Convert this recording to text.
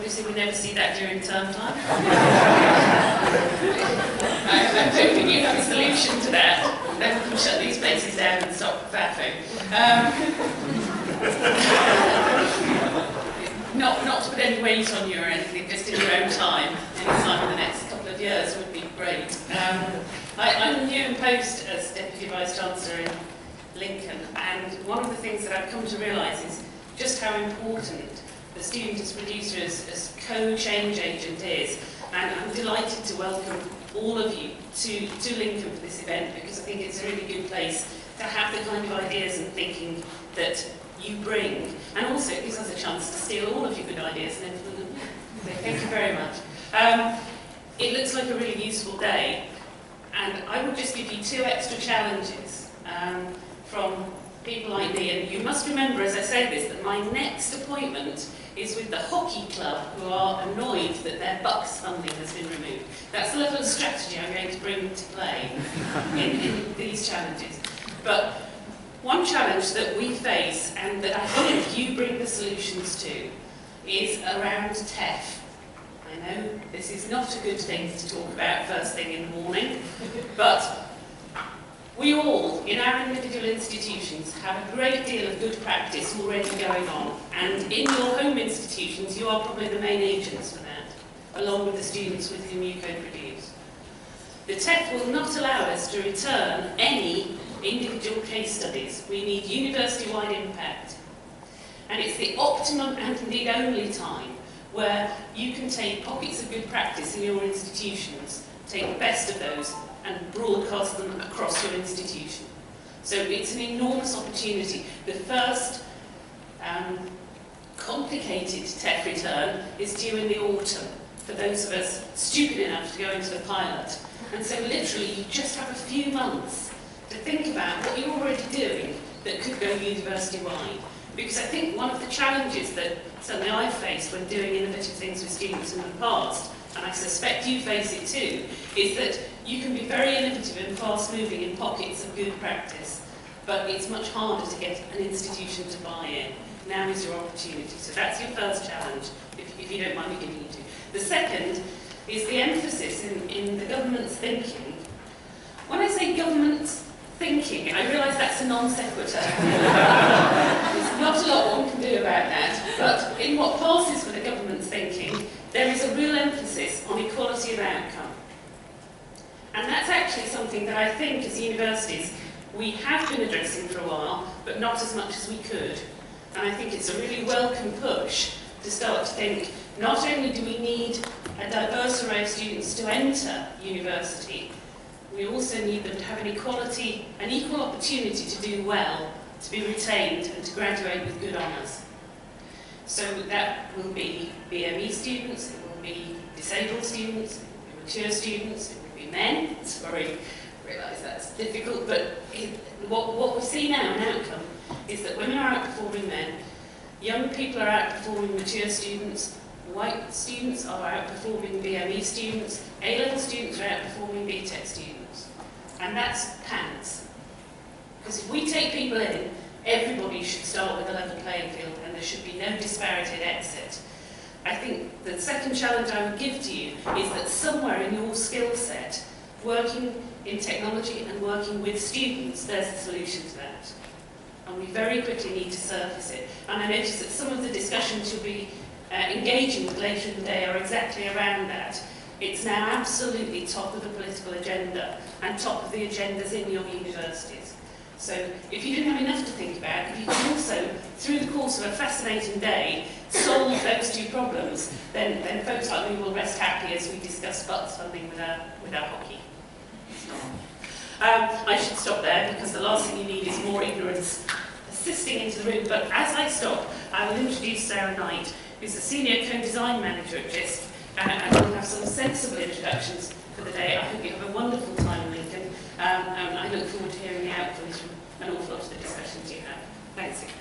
Obviously, we never see that during term time. I'm hoping you have a solution to that. Then we can shut these places down and stop faffing. Not to put any weight on you or anything, just in your own time, any time in the next couple of years would be great. I'm new in post as Deputy Vice-Chancellor in Lincoln, and one of the things that I've come to realise is just how important the student as producer as co-change agent is, and I'm delighted to welcome all of you to Lincoln for this event, because I think it's a really good place to have the kind of ideas and thinking that you bring, and also it gives us a chance to steal all of your good ideas and implement them. So thank you very much. It looks like a really useful day, and I will just give you 2 extra challenges from people like me. And you must remember, as I say this, that my next appointment is with the hockey club, who are annoyed that their Bucks funding has been removed. That's the level of strategy I'm going to bring to play in these challenges. But one challenge that we face, and that I think you bring the solutions to, is around TEF. I know this is not a good thing to talk about first thing in the morning, but we all, in our individual institutions, have a great deal of good practice already going on, and in your home institutions you are probably the main agents for that, along with the students with whom you co-produce. The TEF will not allow us to return any individual case studies. We need university-wide impact. And it's the optimum and indeed only time where you can take pockets of good practice in your institutions, take the best of those and broadcast them across your institution. So it's an enormous opportunity. The first complicated TEF return is due in the autumn for those of us stupid enough to go into the pilot. And so literally you just have a few months to think about what you're already doing that could go university-wide. Because I think one of the challenges that certainly I've faced when doing innovative things with students in the past, and I suspect you face it too, is that you can be very innovative and fast-moving in pockets of good practice, but it's much harder to get an institution to buy in. Now is your opportunity. So that's your first challenge, if you don't mind me giving you two. The second is the emphasis in the government's thinking. When I say government's thinking, I realise that's a non sequitur. There's not a lot one can do about that, but in what passes for the government's thinking, there is a real emphasis on equality of outcome. And that's actually something that I think as universities we have been addressing for a while, but not as much as we could. And I think it's a really welcome push to start to think, not only do we need a diverse array of students to enter university, we also need them to have an equal opportunity to do well, to be retained and to graduate with good honours. So that will be BME students, it will be disabled students, it will be mature students, it will be men. Sorry, I realise that's difficult, but what we see now in outcome is that women are outperforming men, young people are outperforming mature students, white students are outperforming BME students, A-level students are outperforming BTEC students. And that's pants. Because if we take people in, everybody should start with a level playing field and there should be no disparity at exit. I think the second challenge I would give to you is that somewhere in your skill set, working in technology and working with students, there's a solution to that. And we very quickly need to surface it. And I notice that some of the discussions you'll be engaging with later in the day are exactly around that. It's now absolutely top of the political agenda and top of the agendas in your universities. So if you didn't have enough to think about, if you can also, through the course of a fascinating day, solve those two problems, then folks like me will rest happy as we discuss Bucks funding with our hockey. I should stop there because the last thing you need is more ignorance assisting into the room. But as I stop, I will introduce Sarah Knight, who's the Senior Co-Design Manager at Jisc, and we'll have some sensible introductions for the day. I hope you have a wonderful time in Lincoln, and I look forward to hearing the outcomes from an awful lot of the discussions you have. Thanks again.